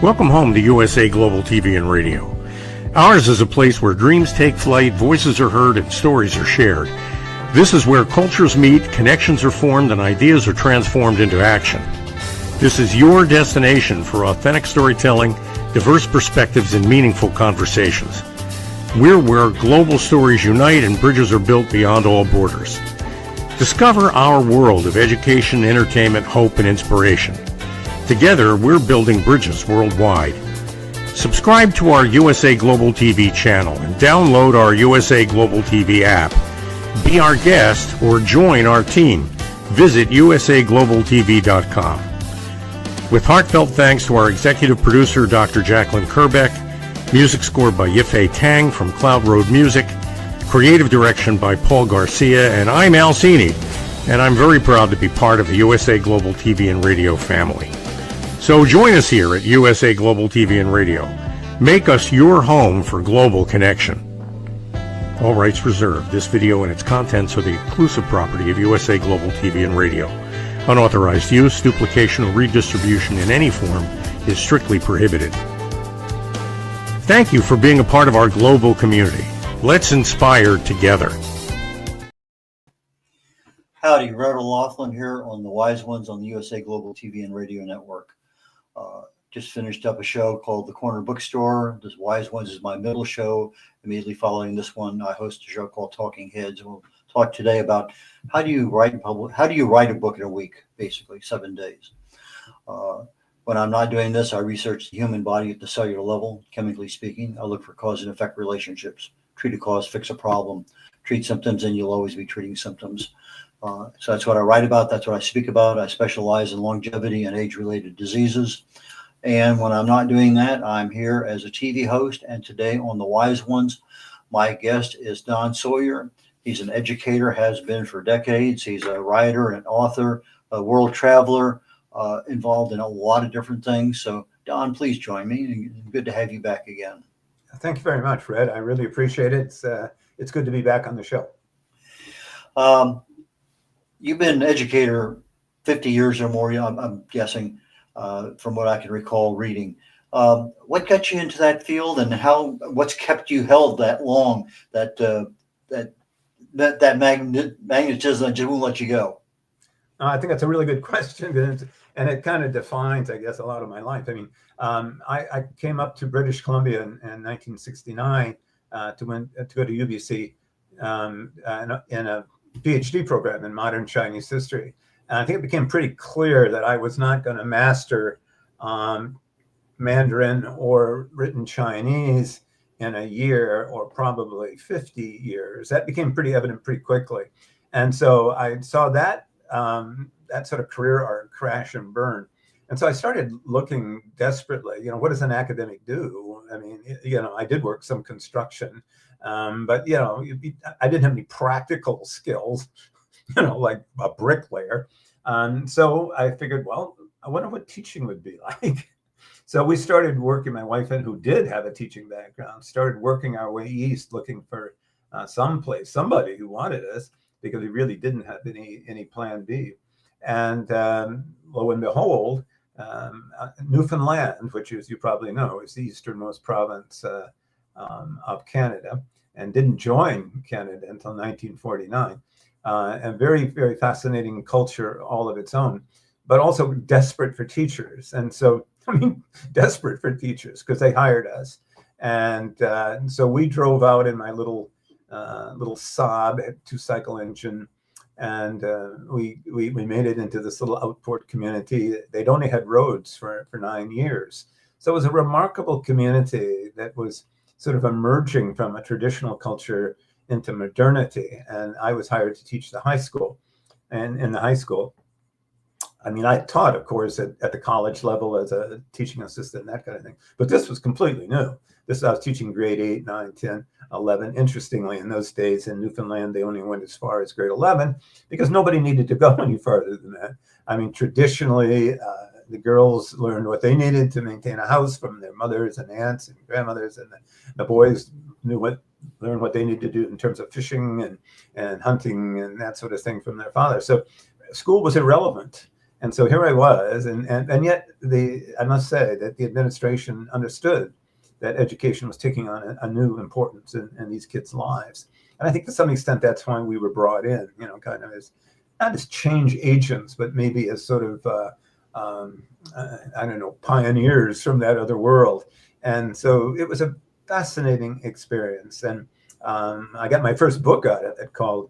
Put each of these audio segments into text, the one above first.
Welcome home to USA Global TV and Radio. Ours is a place where dreams take flight, voices are heard, and stories are shared. This is where cultures meet, connections are formed, and ideas are transformed into action. This is your destination for authentic storytelling, diverse perspectives, and meaningful conversations. We're where global stories unite and bridges are built beyond all borders. Discover our world of education, entertainment, hope, and inspiration. Together, we're building bridges worldwide. Subscribe to our USA Global TV channel and download our USA Global TV app. Be our guest or join our team. Visit usaglobaltv.com. With heartfelt thanks to our executive producer, Dr. Jacqueline Kerbeck, music scored by Yifei Tang from Cloud Road Music, creative direction by Paul Garcia, and I'm Al Cini, and I'm very proud to be part of the USA Global TV and Radio family. So join us here at USA Global TV and Radio. Make us your home for global connection. All rights reserved. This video and its contents are the exclusive property of USA Global TV and Radio. Unauthorized use, duplication, or redistribution in any form is strictly prohibited. Thank you for being a part of our global community. Let's inspire together. Howdy, Rhoda Laughlin here on the Wise Ones on the USA Global TV and Radio Network. Just finished up a show called The Corner Bookstore. This Wise Ones is my middle show. Immediately following this one, I host a show called Talking Heads. We'll talk today about how do you write a book in a week, basically 7 days. When I'm not doing this, I research the human body at the cellular level, chemically speaking. I look for cause and effect relationships. Treat a cause, fix a problem. Treat symptoms, and you'll always be treating symptoms. So that's what I write about. That's what I speak about. I specialize in longevity and age-related diseases. And when I'm not doing that, I'm here as a TV host. And today on the Wise Ones, my guest is Don Sawyer. He's an educator, has been for decades. He's a writer, an author, a world traveler, involved in a lot of different things. So Don, please join me. Good to have you back again. Thank you very much, Fred. I really appreciate it. It's good to be back on the show. You've been an educator 50 years or more, I'm guessing, from what I can recall reading. What got you into that field, and what's kept you held that long, that magnetism that just won't let you go? I think that's a really good question, and it kind of defines, I guess, a lot of my life. I mean, I came up to British Columbia in 1969 to go to UBC in a PhD program in modern Chinese history. And I think it became pretty clear that I was not going to master Mandarin or written Chinese in a year or probably 50 years. That became pretty evident pretty quickly. And so I saw that sort of career arc crash and burn. And so I started looking desperately, what does an academic do? I mean, I did work some construction, but, I didn't have any practical skills, like a bricklayer. So I figured, well, I wonder what teaching would be like. So we started working, my wife, and who did have a teaching background, started working our way east, looking for somebody who wanted us, because we really didn't have any plan B. And lo and behold, Newfoundland, which, as you probably know, is the easternmost province of Canada, and didn't join Canada until 1949. And very, very fascinating culture all of its own, but also desperate for teachers. And so, desperate for teachers because they hired us. And so we drove out in my little Saab 2-cycle engine, and we made it into this little outport community. They'd only had roads for 9 years. So it was a remarkable community that was sort of emerging from a traditional culture into modernity. And I was hired to teach the high school. And in the high school, I taught, of course, at the college level as a teaching assistant, that kind of thing. But this was completely new. I was teaching grade 8, 9, 10, 11. Interestingly, in those days in Newfoundland, they only went as far as grade 11 because nobody needed to go any farther than that. Traditionally, the girls learned what they needed to maintain a house from their mothers and aunts and grandmothers, and the boys learned what they needed to do in terms of fishing and hunting and that sort of thing from their father. So school was irrelevant. And so here I was, and yet I must say that the administration understood that education was taking on a new importance in these kids' lives. And I think to some extent that's why we were brought in, kind of as, not as change agents, but maybe as sort of, I don't know, pioneers from that other world. And so it was a fascinating experience. And I got my first book out of it called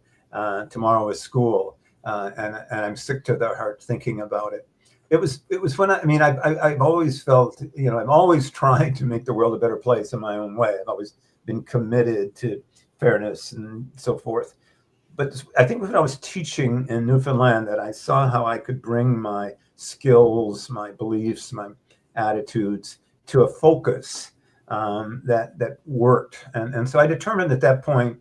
Tomorrow is School. And I'm sick to the heart thinking about it. It was when I've always felt, I'm always trying to make the world a better place in my own way. I've always been committed to fairness and so forth. But I think when I was teaching in Newfoundland, that I saw how I could bring my skills, my beliefs, my attitudes to a focus that worked. And so I determined at that point,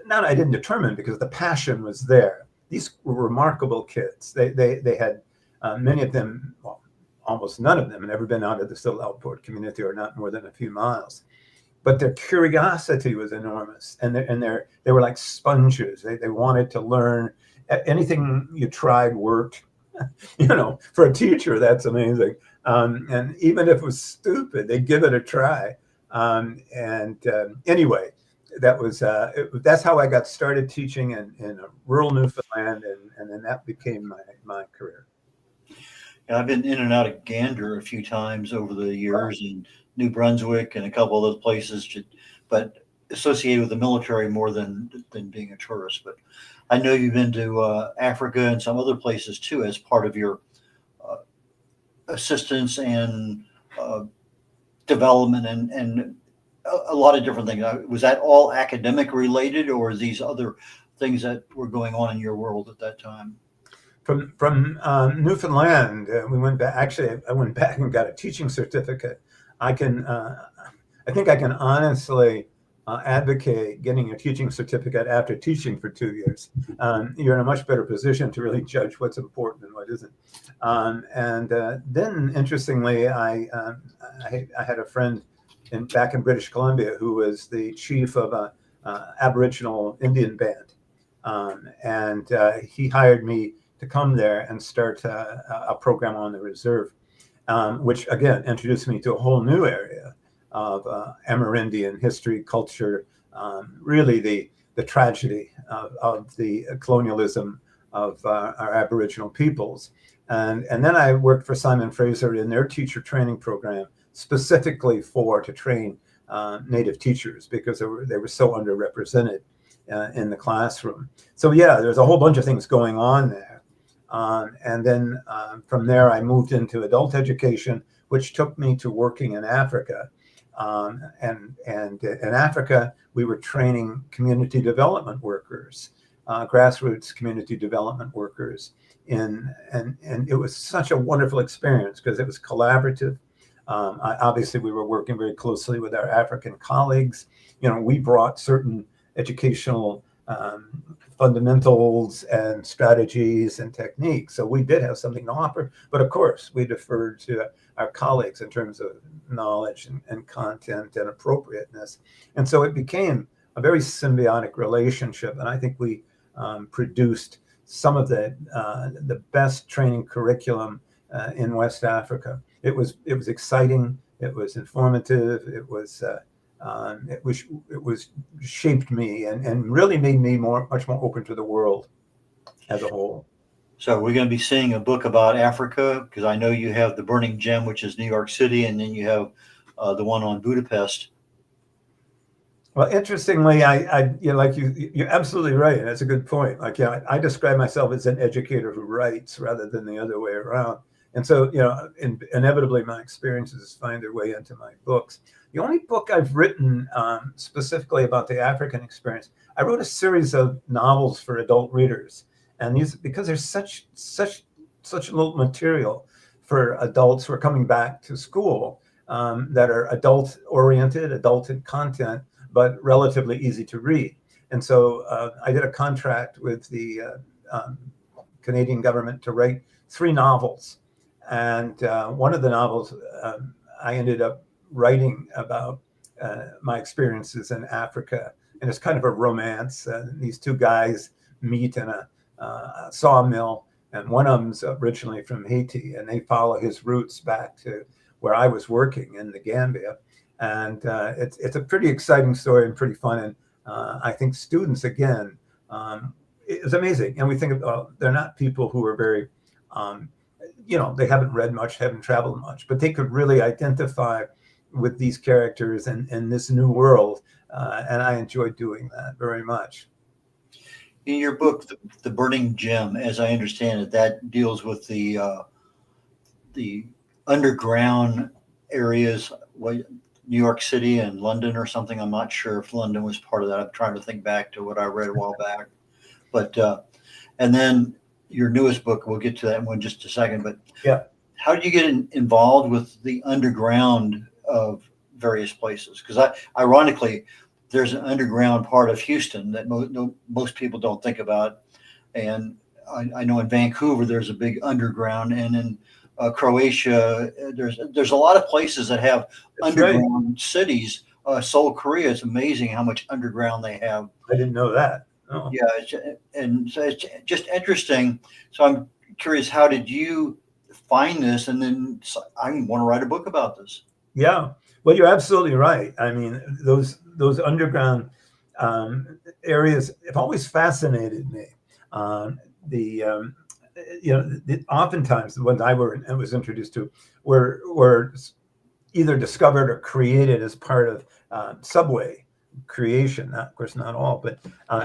I didn't determine because the passion was there. These were remarkable kids. They had many of them, well, almost none of them had ever been out of the Still Outboard community or not more than a few miles. But their curiosity was enormous, and they were like sponges. They wanted to learn. Anything you tried worked. For a teacher, that's amazing. And even if it was stupid, they'd give it a try. Anyway, that's how I got started teaching in rural Newfoundland, and then that became my career. And I've been in and out of Gander a few times over the years, in New Brunswick and a couple of those places, but associated with the military more than being a tourist. But I know you've been to Africa and some other places too as part of your assistance and development and a lot of different things. Was that all academic related, or are these other things that were going on in your world at that time? From Newfoundland, we went back. Actually, I went back and got a teaching certificate. I think I can honestly advocate getting a teaching certificate after teaching for 2 years. You're in a much better position to really judge what's important and what isn't. Then, interestingly, I had a friend back in British Columbia who was the chief of a Aboriginal Indian band, and he hired me to come there and start a program on the reserve, which again introduced me to a whole new area of Amerindian history, culture, really the tragedy of the colonialism of our Aboriginal peoples. And then I worked for Simon Fraser in their teacher training program, specifically to train Native teachers, because they were so underrepresented in the classroom. So yeah, there's a whole bunch of things going on there. And then from there, I moved into adult education, which took me to working in Africa. And in Africa, we were training community development workers, grassroots community development workers. And it was such a wonderful experience because it was collaborative. Obviously, we were working very closely with our African colleagues. We brought certain educational fundamentals and strategies and techniques. So we did have something to offer, but of course we deferred to our colleagues in terms of knowledge and content and appropriateness. And so it became a very symbiotic relationship. And I think we produced some of the best training curriculum in West Africa. It was exciting. It was informative. It was shaped me and really made me much more open to the world as a whole. So we're going to be seeing a book about Africa, because I know you have the Burning Gem, which is New York City, and then you have the one on Budapest. Well, interestingly, you're absolutely right, and that's a good point. I describe myself as an educator who writes rather than the other way around. And so, inevitably, my experiences find their way into my books. The only book I've written specifically about the African experience, I wrote a series of novels for adult readers, and these, because there's such little material for adults who are coming back to school that are adult-oriented, adult in content, but relatively easy to read. And so I did a contract with the Canadian government to write 3 novels. And one of the novels I ended up writing about my experiences in Africa. And it's kind of a romance. These 2 guys meet in a sawmill and one of them's originally from Haiti, and they follow his roots back to where I was working in the Gambia. And it's a pretty exciting story and pretty fun. And I think students, again, it's amazing. And we think they're not people who are very, they haven't read much, haven't traveled much, but they could really identify with these characters in this new world. And I enjoy doing that very much. In your book, The Burning Gem, as I understand it, that deals with the underground areas, New York City and London or something. I'm not sure if London was part of that. I'm trying to think back to what I read a while back. But and then your newest book, we'll get to that one in just a second. But yeah, how did you get involved with the underground of various places? Because ironically, there's an underground part of Houston that most people don't think about. And I know in Vancouver, there's a big underground, and in Croatia, there's a lot of places that have underground cities. Seoul, Korea, it's amazing how much underground they have. I didn't know that. Oh. Yeah, and so it's just interesting. So I'm curious, how did you find this? And then I want to write a book about this. Yeah, well, you're absolutely right. I mean, those underground areas have always fascinated me. Oftentimes the ones I was introduced to were either discovered or created as part of subway creation. Of course, not all, but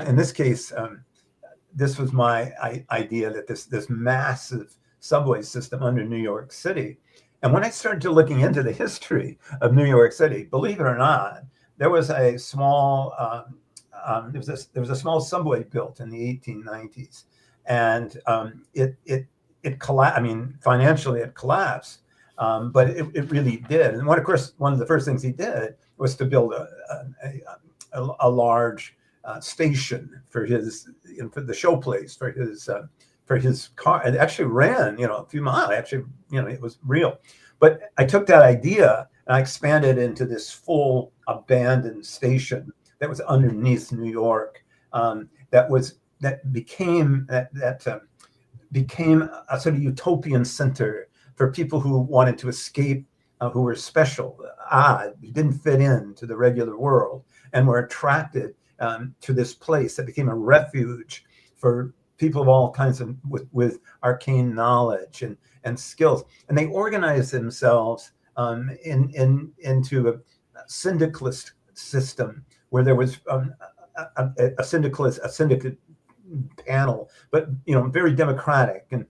in this case, this was my idea that this massive subway system under New York City. And when I started looking into the history of New York City, believe it or not, there was a small there was a small subway built in the 1890s, and it collapsed. I mean, financially it collapsed, but it really did. And one of the first things he did was to build a large station for the show place for his car. It actually ran, a few miles. Actually, it was real. But I took that idea and I expanded into this full abandoned station that was underneath New York. That became a sort of utopian center for people who wanted to escape, who were special, odd, didn't fit into the regular world, and were attracted to this place that became a refuge for people of all kinds of with arcane knowledge and skills. And they organized themselves into a syndicalist system where there was a syndicate panel, but very democratic, and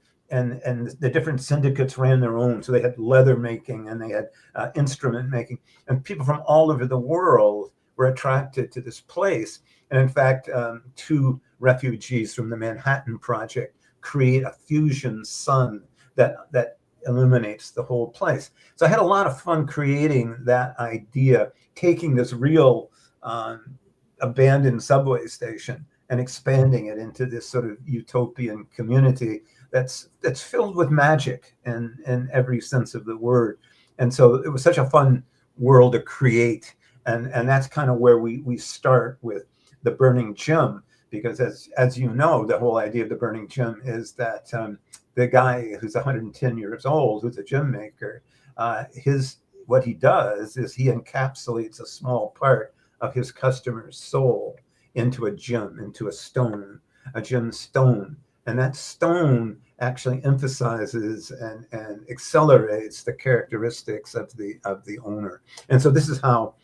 the different syndicates ran their own. So they had leather making and they had instrument making, and people from all over the world were attracted to this place. And in fact, two refugees from the Manhattan Project create a fusion sun that illuminates the whole place. So I had a lot of fun creating that idea, taking this real abandoned subway station and expanding it into this sort of utopian community that's filled with magic in every sense of the word. And so it was such a fun world to create. And that's kind of where we start with the Burning Gem, because as you know, the whole idea of the Burning Gem is that the guy who's 110 years old, who's a gem maker, what he does is he encapsulates a small part of his customer's soul into a gem, into a gem stone. And that stone actually emphasizes and accelerates the characteristics of the owner. And so this is how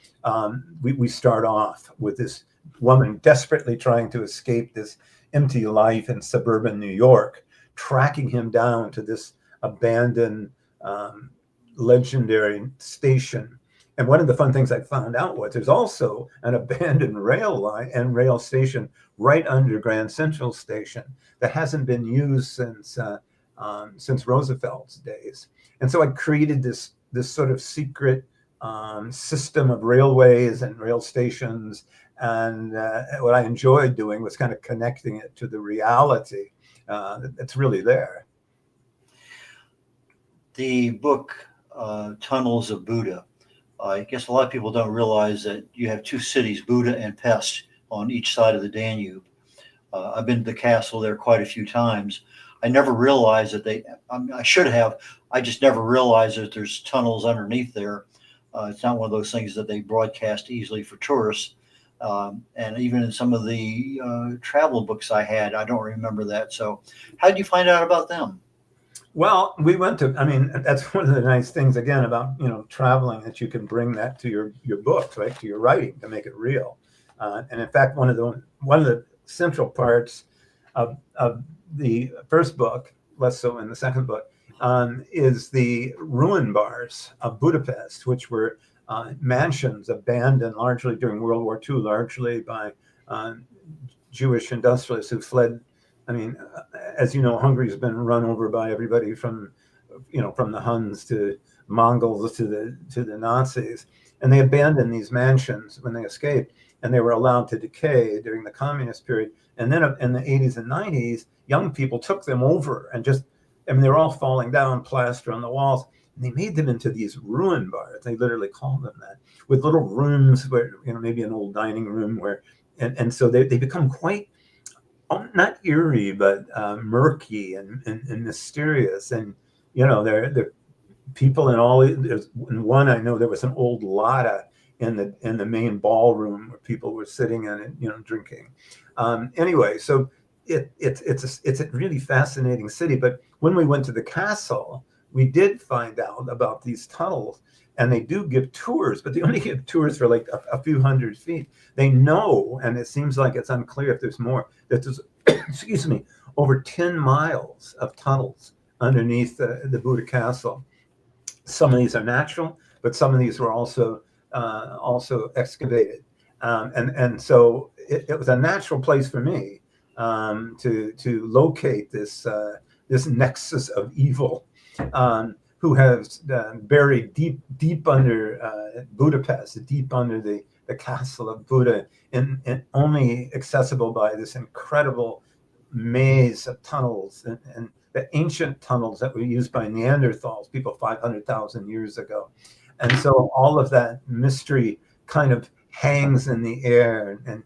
we start off with this woman desperately trying to escape this empty life in suburban New York, tracking him down to this abandoned legendary station. And one of the fun things I found out was there's also an abandoned rail line and rail station right under Grand Central Station that hasn't been used since Roosevelt's days. And so I created this sort of secret system of railways and rail stations. And what I enjoyed doing was kind of connecting it to the reality that's really there. The book, Tunnels of Buda. I guess a lot of people don't realize that you have two cities, Buda and Pest, on each side of the Danube. I've been to the castle there quite a few times. I never realized that I should have. I just never realized that there's tunnels underneath there. It's not one of those things that they broadcast easily for tourists. And even in some of the travel books I had, I don't remember that. So how did you find out about them? Well, we went to, I mean, that's one of the nice things, again, about, traveling, that you can bring that to your books, right, to your writing, to make it real. And in fact, one of the central parts of the first book, less so in the second book, is the ruin bars of Budapest, which were mansions abandoned largely during World War II, largely by Jewish industrialists who fled. I mean, as you know, Hungary's been run over by everybody from the Huns to Mongols to the Nazis, and they abandoned these mansions when they escaped, and they were allowed to decay during the communist period. And then in the 80s and 90s, young people took them over and they're all falling down, plaster on the walls. And they made them into these ruin bars. They literally called them that, with little rooms where, maybe an old dining room and so they become quite, not eerie, but murky and mysterious. And, they're people in all. There's in one, I know there was an old Lada in the main ballroom where people were sitting in it, drinking. Anyway, so it's a really fascinating city. But when we went to the castle, we did find out about these tunnels, and they do give tours, but they only give tours for like a few hundred feet. They know, and it seems like it's unclear if there's more, that there's, excuse me, over 10 miles of tunnels underneath the Buda Castle. Some of these are natural, but some of these were also excavated. And so it was a natural place for me to locate this nexus of evil, who has buried deep under Budapest, deep under the castle of Buda, and only accessible by this incredible maze of tunnels and the ancient tunnels that were used by Neanderthals, people 500,000 years ago. And so all of that mystery kind of hangs in the air, and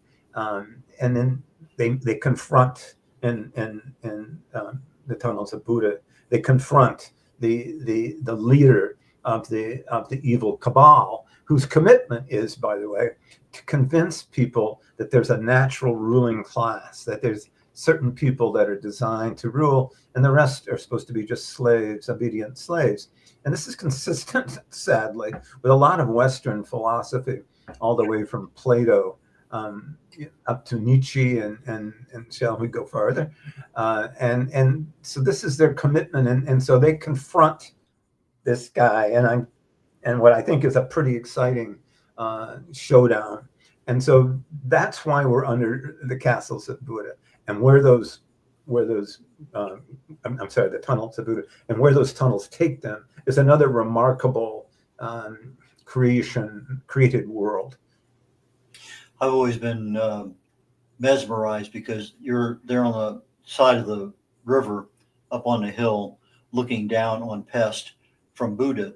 then they confront in the tunnels of Buda. They confront the leader of the evil cabal, whose commitment is, by the way, to convince people that there's a natural ruling class, that there's certain people that are designed to rule, and the rest are supposed to be just slaves, obedient slaves. And this is consistent, sadly, with a lot of Western philosophy, all the way from Plato up to Nietzsche, and shall we go farther? And so this is their commitment, and so they confront this guy, and what I think is a pretty exciting showdown. And so that's why we're under the castles of Buda, and where those the tunnels of Buda, and where those tunnels take them is another remarkable created world. I've always been mesmerized because you're there on the side of the river up on the hill looking down on Pest from Buda,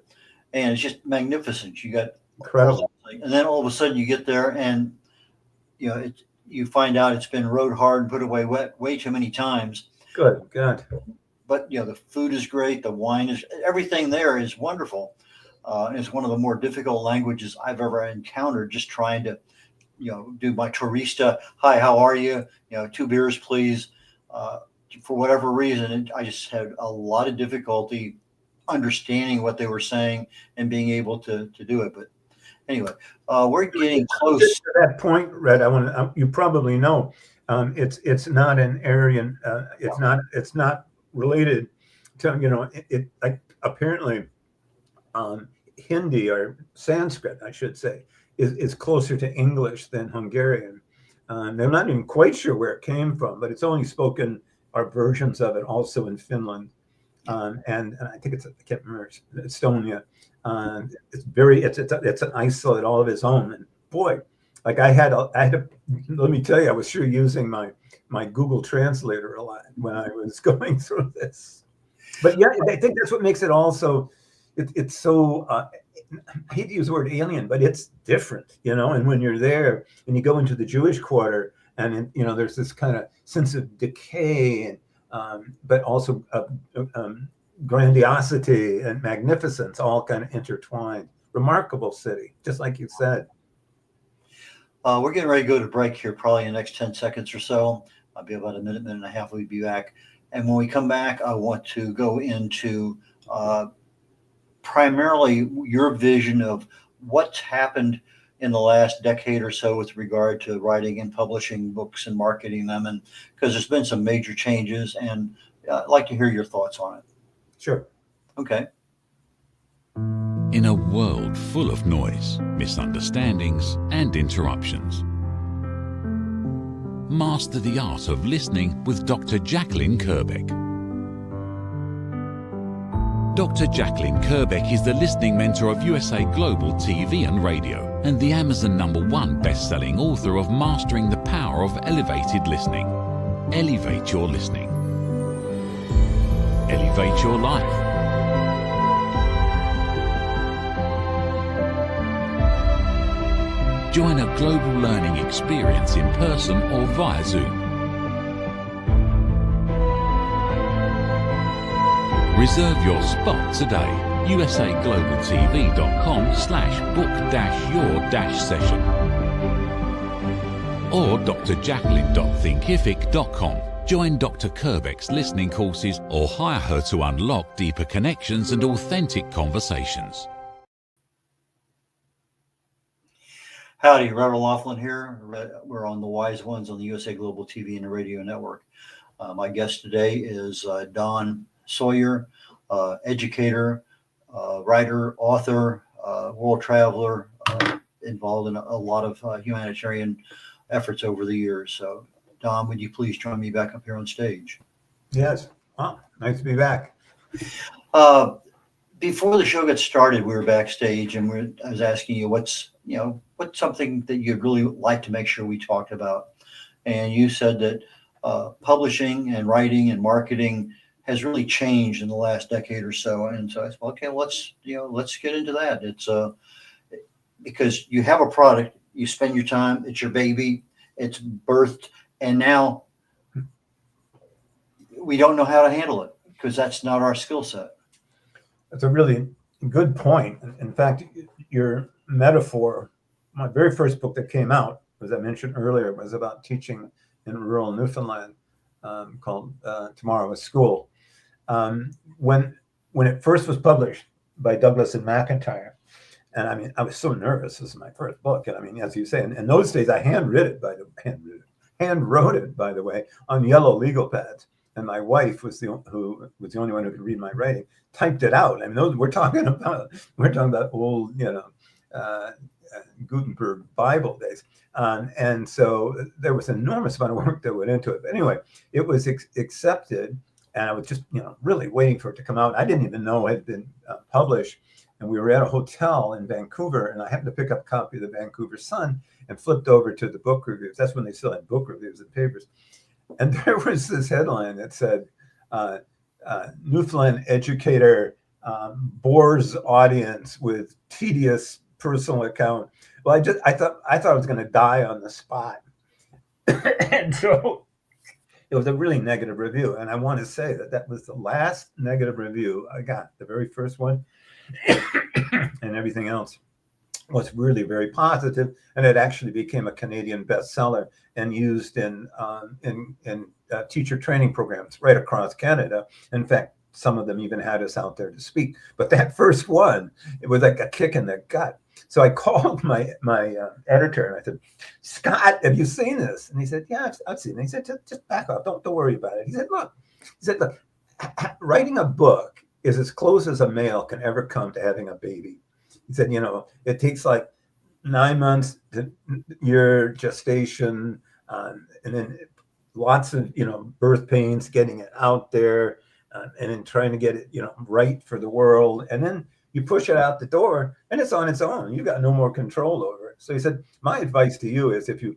and it's just magnificent. You got Incredible. And then all of a sudden you get there, and you find out it's been rode hard and put away way too many times. Good. But the food is great, the wine is, everything there is wonderful. And it's one of the more difficult languages I've ever encountered, just trying to do my tourista, hi, how are you? 2 beers, please. For whatever reason, I just had a lot of difficulty understanding what they were saying and being able to do it. But anyway, we're getting close to that point, Red. You probably know, it's not an Aryan. It's not related to it like apparently Hindi, or Sanskrit, I should say, is closer to English than Hungarian. They're not even quite sure where it came from, but it's only spoken, or versions of it, also in Finland, and I think I can't remember, Estonia. It's an isolate all of its own. And boy, like I had to, let me tell you, I was sure using my Google Translator a lot when I was going through this. But yeah, I think that's what makes it also, it's so, I hate to use the word alien, but it's different, and when you're there and you go into the Jewish quarter, and there's this kind of sense of decay but also grandiosity and magnificence, all kind of intertwined. Remarkable city, just like you said. We're getting ready to go to break here, probably in the next 10 seconds or so. I'll be about a minute and a half. We'll be back. And when we come back, I want to go into primarily your vision of what's happened in the last decade or so with regard to writing and publishing books and marketing them. And because there's been some major changes, and I'd like to hear your thoughts on it. Sure. Okay. In a world full of noise, misunderstandings, and interruptions, master the art of listening with Dr. Jacqueline Kerbeck. Dr. Jacqueline Kerbeck is the listening mentor of USA Global TV and Radio and the Amazon #1 best-selling author of Mastering the Power of Elevated Listening. Elevate your listening. Elevate your life. Join a global learning experience in person or via Zoom. Reserve your spot today. usaglobaltv.com/book-your-session or drjacqueline.thinkific.com. Join Dr. Kerbeck's listening courses or hire her to unlock deeper connections and authentic conversations. Howdy, Reverend Laughlin here. We're on the Wise Ones on the USA Global TV and Radio Network. My guest today is Don Sawyer, educator, writer, author, world traveler, involved in a lot of humanitarian efforts over the years. So, Don, would you please join me back up here on stage? Yes. Oh, nice to be back. Before the show got started, we were backstage, and I was asking you what's something that you'd really like to make sure we talked about. And you said that publishing and writing and marketing has really changed in the last decade or so. And so I said, okay, let's get into that. It's because you have a product, you spend your time, it's your baby, it's birthed, and now we don't know how to handle it because that's not our skill set. That's a really good point. In fact, your metaphor, my very first book that came out, as I mentioned earlier, was about teaching in rural Newfoundland, called Tomorrow is School. When it first was published by Douglas and McIntyre, and I mean, I was so nervous. This is my first book, and I mean, as you say, in those days, I hand wrote it, by the way, on yellow legal pads. And my wife was the only one who could read my writing. Typed it out. I mean, we're talking about old, Gutenberg Bible days, and so there was an enormous amount of work that went into it. But anyway, it was accepted, and I was just really waiting for it to come out. I didn't even know it had been published, and we were at a hotel in Vancouver, and I happened to pick up a copy of the Vancouver Sun and flipped over to the book reviews. That's when they still had book reviews in papers. And there was this headline that said, Newfoundland educator bores audience with tedious personal account. Well, I thought I was going to die on the spot. And so it was a really negative review. And I want to say that was the last negative review I got, the very first one. And everything else was really very positive, and it actually became a Canadian bestseller and used in teacher training programs right across Canada. In fact, some of them even had us out there to speak. But that first one, it was like a kick in the gut. So I called my editor and I said, "Scott, have you seen this?" And he said, "Yeah, I've seen it." He said, "Just back off. Don't worry about it." He said, "Look, writing a book is as close as a male can ever come to having a baby." He said, it takes like 9 months to your gestation, and then lots of, birth pains, getting it out there, and then trying to get it, right for the world. And then you push it out the door and it's on its own. You got no more control over it. So he said, my advice to you is if you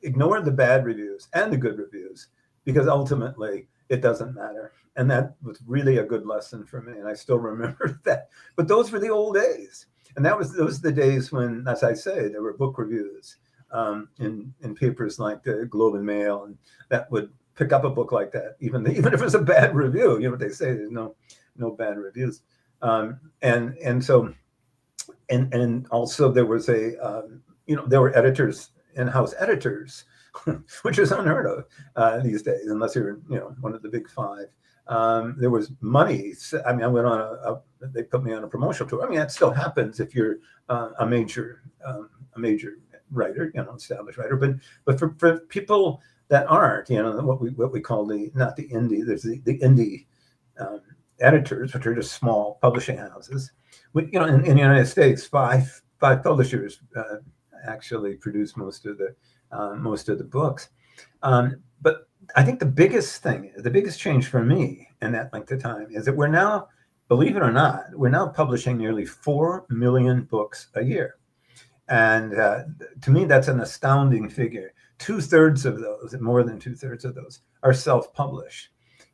ignore the bad reviews and the good reviews, because ultimately it doesn't matter. And that was really a good lesson for me. And I still remember that. But those were the old days. And those were the days when, as I say, there were book reviews in papers like the Globe and Mail, and that would pick up a book like that, even if it's a bad review. You know what they say, there's no bad reviews. And so also there was there were editors, in-house editors, which is unheard of these days, unless you're one of the big five. There was money. I mean, I went on they put me on a promotional tour. I mean, that still happens if you're a major writer, established writer. But for people that aren't, what we call not the indie. There's the indie editors, which are just small publishing houses. In the United States, five publishers actually produce most of the books. But I think the biggest change for me in that length of time is that we're now, believe it or not, we're now publishing nearly 4 million books a year. And to me, that's an astounding figure. 2/3 of those, more than 2/3 of those, are self-published.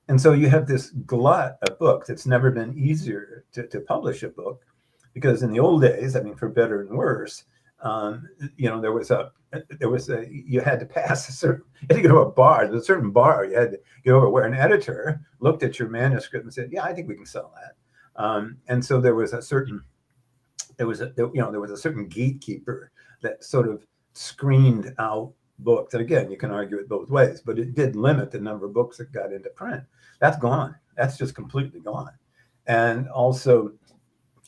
And so you have this glut of books. It's never been easier to publish a book, because in the old days, I mean, for better and worse, you had to pass you had to go to a bar. There's a certain bar you had to go over where an editor looked at your manuscript and said, "Yeah, I think we can sell that." And so there was a certain gatekeeper that sort of screened out books. And again, you can argue it both ways, but it did limit the number of books that got into print. That's gone. That's just completely gone. And also,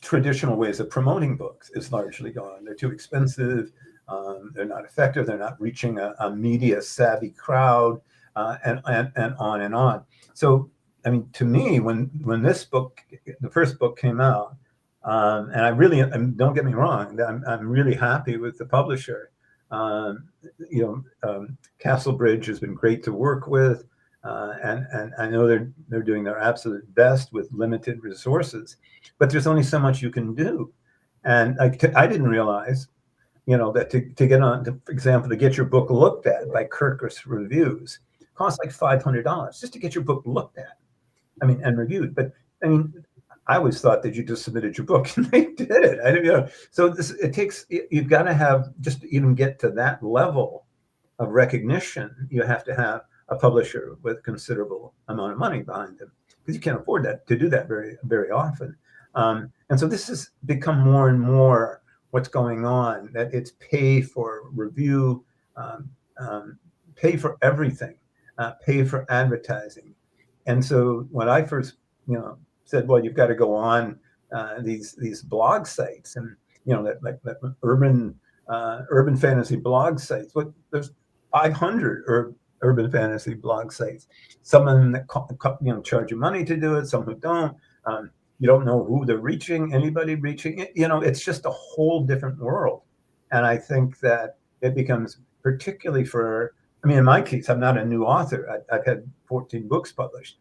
traditional ways of promoting books is largely gone. They're too expensive. They're not effective. They're not reaching a media savvy crowd, and on and on. So, I mean, to me, when this book, the first book, came out, and I really, don't get me wrong, I'm really happy with the publisher. Castlebridge has been great to work with, and I know they're doing their absolute best with limited resources, but there's only so much you can do. And I didn't realize, that to get on, for example, to get your book looked at by Kirkus Reviews costs like $500 just to get your book looked at. I mean, and reviewed. But I mean, I always thought that you just submitted your book and they did it. So you've got to have, just to even get to that level of recognition, you have to have a publisher with considerable amount of money behind them, because you can't afford to do that very, very often. And so this has become more and more what's going on, that it's pay for review, pay for everything, pay for advertising. And so when I first, said, well, you've got to go on these blog sites, and that urban fantasy blog sites. There's 500 urban fantasy blog sites. Some of them that charge you money to do it, some who don't. You don't know who they're reaching, anybody reaching it. It's just a whole different world. And I think that it becomes, particularly in my case, I'm not a new author. I've had 14 books published.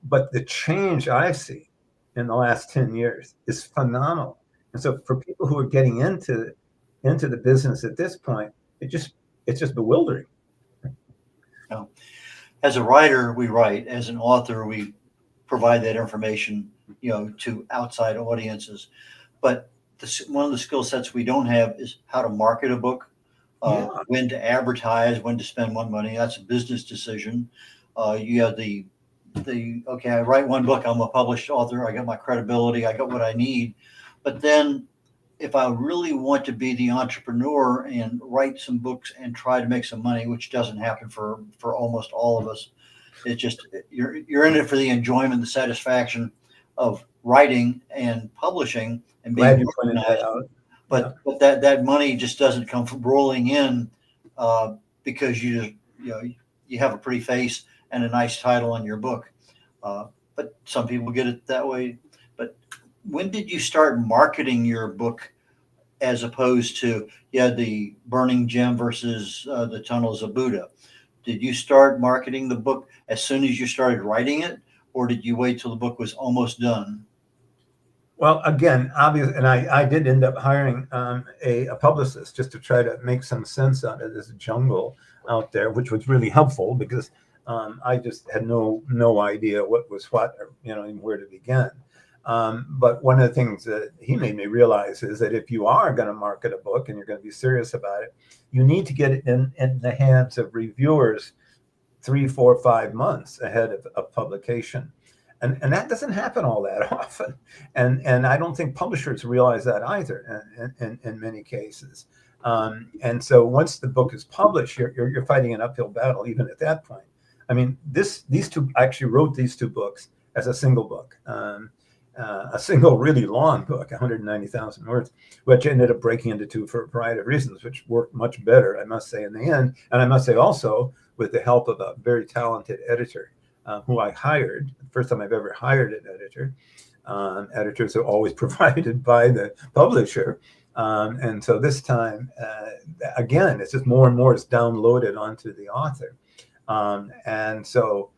But the change I've seen in the last 10 years is phenomenal. And so for people who are getting into the business at this point, it's just bewildering. As a writer, we write. As an author, we provide that information, to outside audiences. But one of the skill sets we don't have is how to market a book, when to advertise, when to spend what money. That's a business decision. You have okay, I write one book, I'm a published author, I got my credibility, I got what I need. But then if I really want to be the entrepreneur and write some books and try to make some money, which doesn't happen for almost all of us, it's just, you're in it for the enjoyment, the satisfaction of writing and publishing and being organized. But that money just doesn't come rolling in because you have a pretty face and a nice title on your book. But some people get it that way. But when did you start marketing your book, as opposed to, the Burning Gem versus the Tunnels of Buda? Did you start marketing the book as soon as you started writing it, or did you wait till the book was almost done? Well, again, obviously, and I did end up hiring a publicist just to try to make some sense out of this jungle out there, which was really helpful, because I just had no idea what was what, and where to begin. But one of the things that he made me realize is that if you are going to market a book and you're going to be serious about it, you need to get it in the hands of reviewers 3, 4, 5 months ahead of publication. And that doesn't happen all that often. And I don't think publishers realize that either in many cases. And so once the book is published, you're fighting an uphill battle even at that point. I mean, these two, I actually wrote these two books as a single book, a single really long book, 190,000 words, which ended up breaking into two for a variety of reasons, which worked much better, I must say, in the end. And I must say also with the help of a very talented editor who I hired, the first time I've ever hired an editor. Editors are always provided by the publisher. And so this time, again, it's just more and more is downloaded onto the author. And so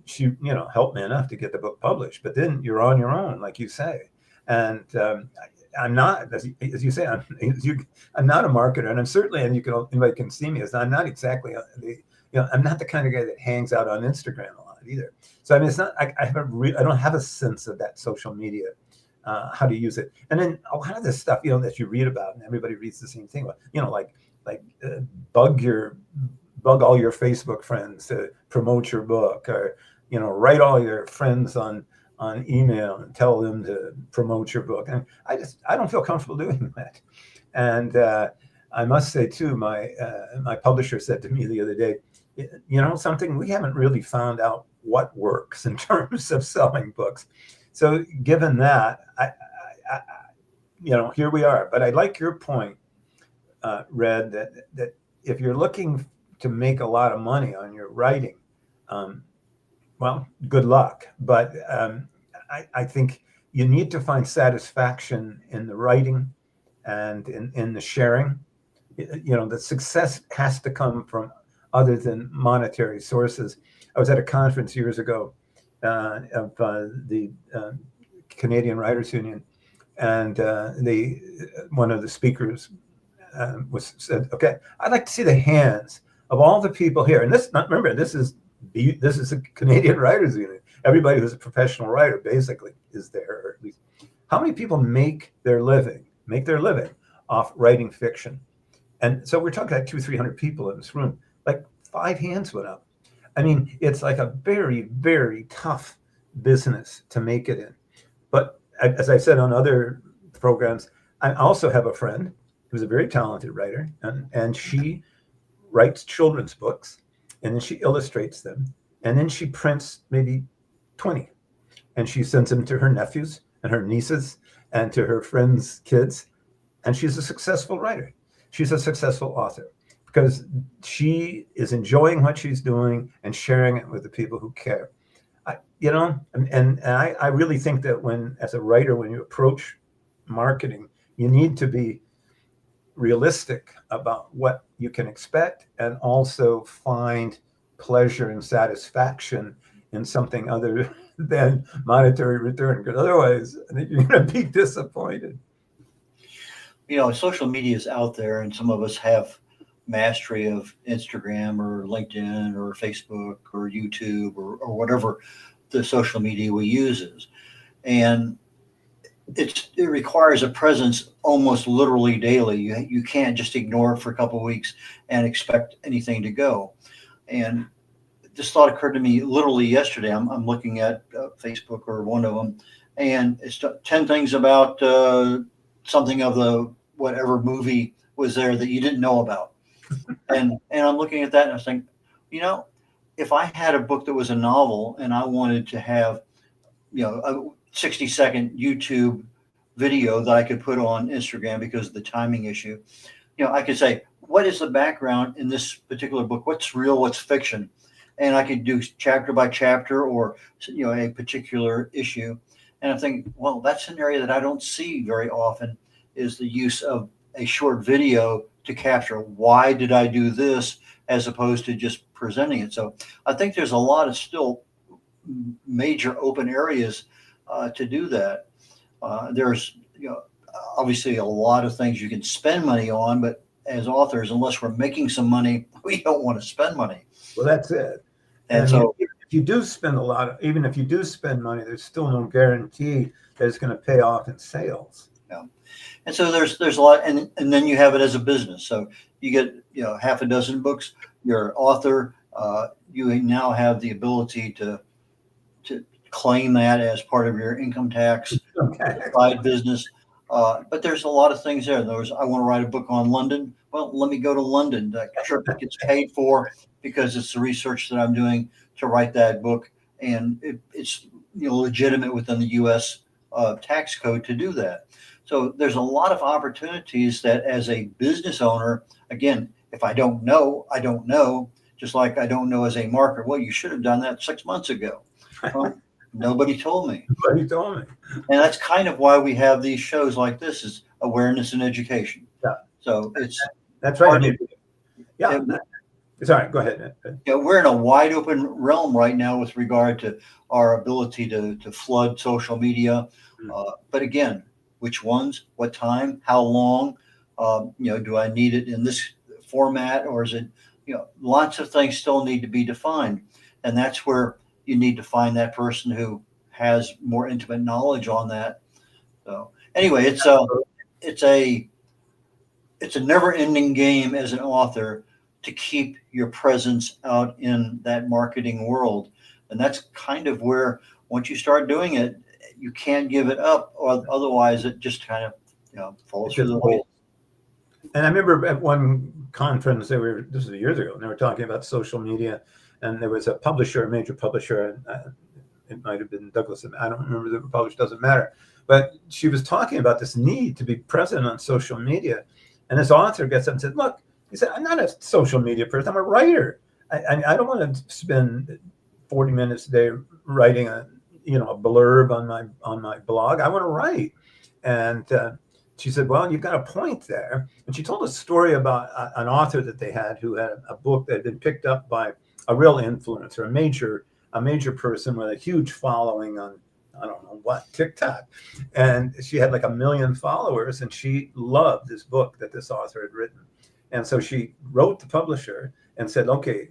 she, helped me enough to get the book published. But then you're on your own, like you say. And I'm not, as you say, I'm not a marketer, and I'm certainly, and anybody can see me as I'm not exactly I'm not the kind of guy that hangs out on Instagram a lot either. So I mean, it's not. I don't have a sense of that social media, how to use it. And then a lot of this stuff, that you read about, and everybody reads the same thing. Bug all your Facebook friends to promote your book, or write all your friends on email and tell them to promote your book. And I don't feel comfortable doing that. And I must say too, my publisher said to me the other day, something, we haven't really found out what works in terms of selling books. So given that, I here we are. But I like your point, Red, that if you're looking to make a lot of money on your writing, well, good luck. But I think you need to find satisfaction in the writing and in the sharing. The success has to come from other than monetary sources. I was at a conference years ago of the Canadian Writers Union, and one of the speakers said, "Okay, I'd like to see the hands of all the people here." And remember, this is a Canadian Writers Union. Everybody who's a professional writer basically is there, or at least. How many people make their living off writing fiction? And so we're talking like 200-300 people in this room. Like 5 hands went up. I mean, it's like a very, very tough business to make it in. But as I said on other programs, I also have a friend who's a very talented writer, and she writes children's books, and then she illustrates them, and then she prints maybe 20, and she sends them to her nephews and her nieces and to her friends' kids, and she's a successful writer. She's a successful author because she is enjoying what she's doing and sharing it with the people who care. I really think that as a writer, when you approach marketing, you need to be realistic about what you can expect and also find pleasure and satisfaction in something other than monetary return, because otherwise I think you're going to be disappointed. Social media is out there, and some of us have mastery of Instagram or LinkedIn or Facebook or YouTube or whatever the social media we use is. And it requires a presence almost literally daily. You can't just ignore it for a couple of weeks and expect anything to go. And this thought occurred to me literally yesterday. I'm looking at Facebook or one of them, and it's 10 things about something of the whatever movie was there that you didn't know about. And I'm looking at that and I think, if I had a book that was a novel and I wanted to have, a 60-second YouTube video that I could put on Instagram because of the timing issue, I could say, what is the background in this particular book? What's real? What's fiction? And I could do chapter by chapter or, a particular issue. And I think, well, that's an area that I don't see very often, is the use of a short video to capture why did I do this, as opposed to just presenting it. So I think there's a lot of still major open areas to do that. There's obviously a lot of things you can spend money on, but as authors, unless we're making some money, we don't want to spend money. Well, that's it. And so if you do spend even if you do spend money, there's still no guarantee that it's going to pay off in sales. Yeah. And so there's a lot, and then you have it as a business. So you get, half a dozen books, you're an author, you now have the ability to claim that as part of your income tax side business. But there's a lot of things there. In other words, I want to write a book on London. Well, let me go to London. That trip gets paid for because it's the research that I'm doing to write that book, and it's legitimate within the U.S. Tax code to do that. So there's a lot of opportunities that, as a business owner, again, if I don't know, I don't know. Just like I don't know as a marketer. Well, you should have done that 6 months ago. Well, nobody told me. Nobody told me. And that's kind of why we have these shows like this, is awareness and education. Yeah. So that's right. I mean, yeah. Sorry, go ahead. We're in a wide open realm right now with regard to our ability to flood social media. But again, which ones, what time, how long, do I need it in this format, or is it, lots of things still need to be defined. And that's where you need to find that person who has more intimate knowledge on that. So anyway, it's a never-ending game as an author to keep your presence out in that marketing world. And that's kind of where, once you start doing it, you can't give it up, or otherwise it just kind of falls through the hole. And I remember at one conference, this was years ago, and they were talking about social media, and there was a publisher, a major publisher, it might have been Douglas, I don't remember the publisher, doesn't matter, but she was talking about this need to be present on social media. And this author gets up and said, look, he said, I'm not a social media person, I'm a writer. I don't want to spend 40 minutes a day writing a blurb on my blog. I want to write. And she said, well, you've got a point there. And she told a story about an author that they had who had a book that had been picked up by a real influencer, a major person with a huge following on, I don't know what, TikTok. And she had like 1 million followers, and she loved this book that this author had written. And so she wrote the publisher and said, okay,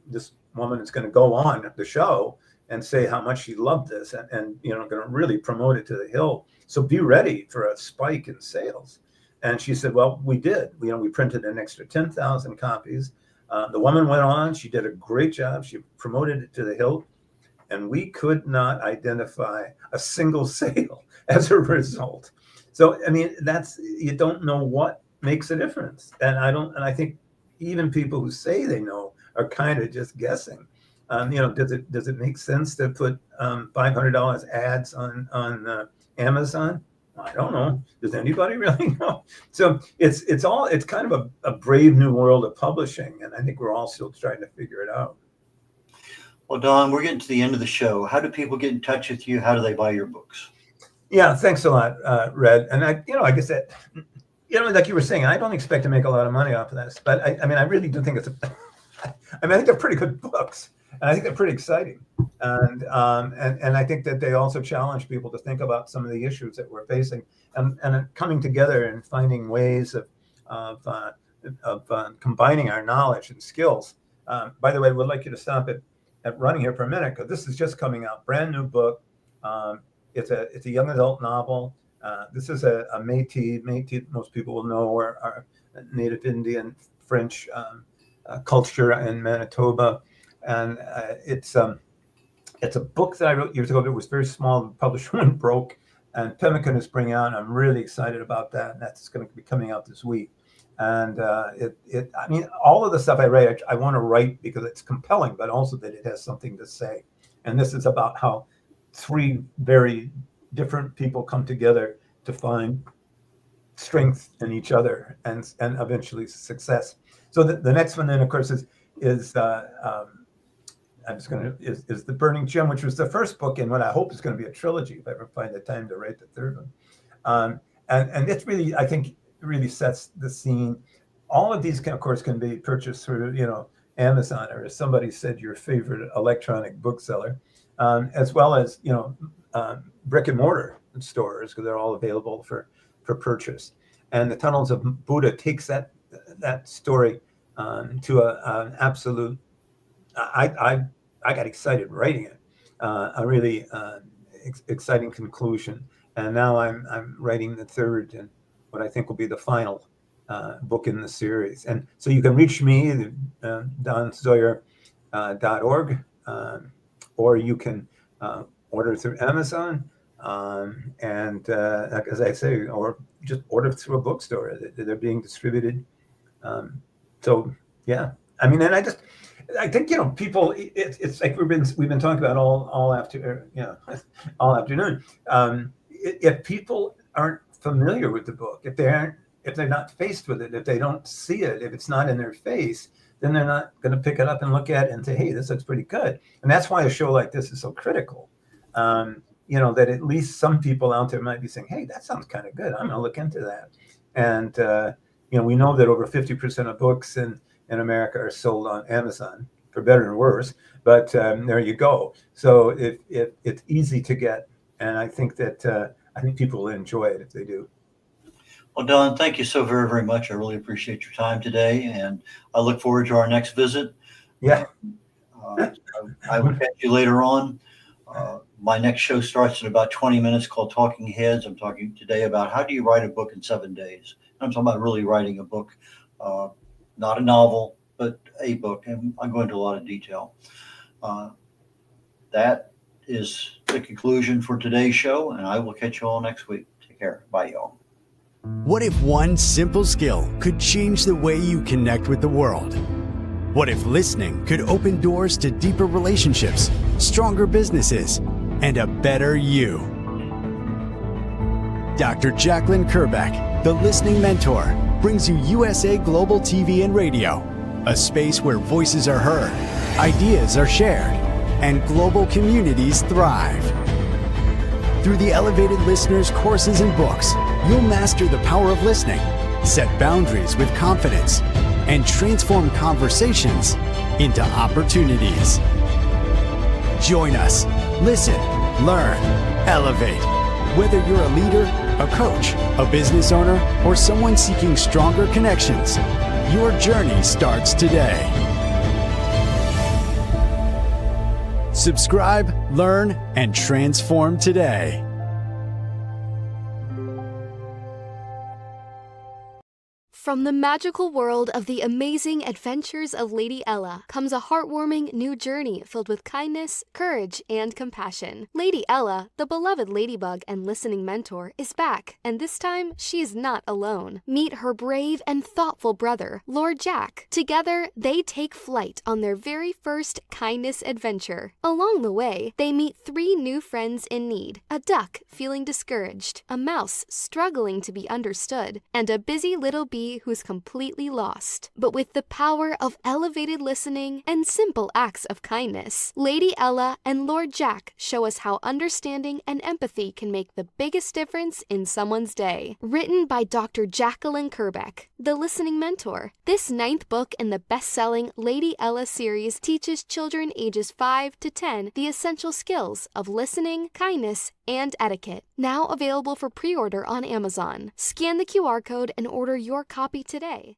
this woman is going to go on the show and say how much she loved this, and going to really promote it to the hill. So be ready for a spike in sales. And she said, well, we did. We printed an extra 10,000 copies. The woman went on. She did a great job. She promoted it to the hill. And we could not identify a single sale as a result. So, I mean, you don't know what makes a difference. And I think even people who say they know are kind of just guessing. Does it make sense to put $500 ads on Amazon? I don't know. Does anybody really know? So it's kind of a brave new world of publishing, and I think we're all still trying to figure it out. Well, Don, we're getting to the end of the show. How do people get in touch with you? How do they buy your books? Yeah, thanks a lot, Red. And I guess that, like you were saying, I don't expect to make a lot of money off of this, but I really do think I think they're pretty good books, and I think they're pretty exciting. And I think that they also challenge people to think about some of the issues that we're facing, and coming together and finding ways of combining our knowledge and skills. By the way, we'd like you to stop at running here for a minute, because this is just coming out, brand new book. It's a young adult novel. This is a Métis, most people will know, are Native Indian French culture in Manitoba, and it's a book that I wrote years ago. It was very small. The publisher went broke, and Pemmican is bringing out. I'm really excited about that, and that's going to be coming out this week. And I mean, all of the stuff I write, I want to write because it's compelling, but also that it has something to say. And this is about how 3 very different people come together to find strength in each other and eventually success. So the next one then, of course, is The Burning Gem, which was the first book in what I hope is going to be a trilogy if I ever find the time to write the third one. And it's really, I think, really sets the scene. All of these, of course, can be purchased through, Amazon, or as somebody said, your favorite electronic bookseller, as well as, brick and mortar stores, because they're all available for purchase. And The Tunnels of Buddha takes that story to an absolute. I got excited writing it, a really exciting conclusion. And now I'm writing the third and what I think will be the final book in the series. And so you can reach me, Don Sawyer, .org, or you can order through Amazon, and as I say, or just order through a bookstore. They're being distributed. So yeah, I mean, and I think, you know, people, it's like we've been talking about all afternoon. If people aren't familiar with the book, if they're not faced with it, if they don't see it, if it's not in their face, then they're not going to pick it up and look at it and say, hey, this looks pretty good. And that's why a show like this is so critical. You know, that at least some people out there might be saying, hey, that sounds kind of good. I'm going to look into that. And, you know, we know that over 50% of books in America are sold on Amazon, for better and worse. But there you go. So it's easy to get. And I think that I think people will enjoy it if they do. Well, Don, thank you so very, very much. I really appreciate your time today, and I look forward to our next visit. Yeah. I will catch you later on. My next show starts in about 20 minutes called Talking Heads. I'm talking today about how do you write a book in 7 days. I'm talking about really writing a book, not a novel, but a book. And I'm going into a lot of detail. That is the conclusion for today's show, and I will catch you all next week. Take care. Bye, y'all. What if one simple skill could change the way you connect with the world? What if listening could open doors to deeper relationships, stronger businesses, and a better you? Dr. Jacqueline Kerbeck, the Listening Mentor, brings you USA Global TV and Radio, a space where voices are heard, ideas are shared, and global communities thrive. Through the elevated listeners' courses and books, you'll master the power of listening, set boundaries with confidence, and transform conversations into opportunities. Join us. Listen, learn, elevate. Whether you're a leader, a coach, a business owner, or someone seeking stronger connections, your journey starts today. Subscribe, learn, and transform today. From the magical world of the amazing adventures of Lady Ella comes a heartwarming new journey filled with kindness, courage, and compassion. Lady Ella, the beloved ladybug and listening mentor, is back, and this time she's not alone. Meet her brave and thoughtful brother, Lord Jack. Together, they take flight on their very first kindness adventure. Along the way, they meet 3 new friends in need: a duck feeling discouraged, a mouse struggling to be understood, and a busy little bee who's completely lost. But with the power of elevated listening and simple acts of kindness, Lady Ella and Lord Jack show us how understanding and empathy can make the biggest difference in someone's day. Written by Dr. Jacqueline Kerbeck, the Listening Mentor, this 9th book in the best-selling Lady Ella series teaches children ages 5 to 10 the essential skills of listening, kindness, and etiquette. Now available for pre-order on Amazon. Scan the QR code and order your copy today.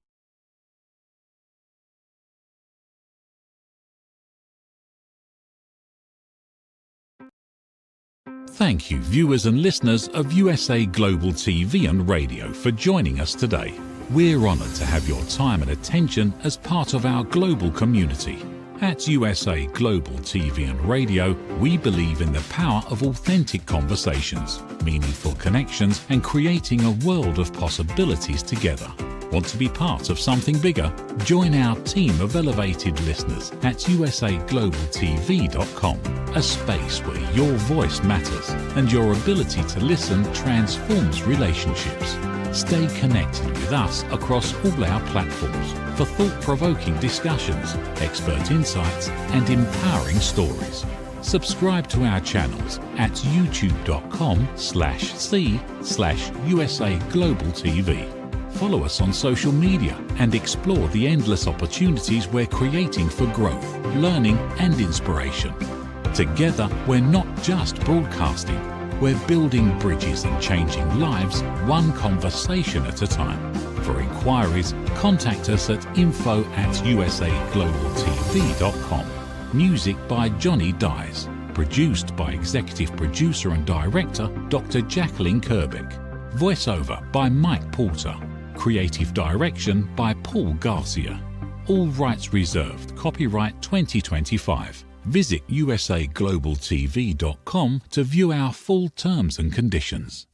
Thank you, viewers and listeners of USA Global TV and Radio, for joining us today. We're honoured to have your time and attention as part of our global community. At USA Global TV and Radio, we believe in the power of authentic conversations, meaningful connections, and creating a world of possibilities together. Want to be part of something bigger? Join our team of elevated listeners at usaglobaltv.com, a space where your voice matters and your ability to listen transforms relationships. Stay connected with us across all our platforms for thought-provoking discussions, expert insights, and empowering stories. Subscribe to our channels at youtube.com/c/USA Global TV. Follow us on social media and explore the endless opportunities we're creating for growth, learning, and inspiration. Together, we're not just broadcasting, we're building bridges and changing lives one conversation at a time. For inquiries, contact us at info@usaglobaltv.com. Music by Johnny Dies. Produced by Executive Producer and Director Dr. Jacqueline Kerbeck. Voiceover by Mike Porter. Creative Direction by Paul Garcia. All rights reserved. Copyright 2025. Visit usaglobaltv.com to view our full terms and conditions.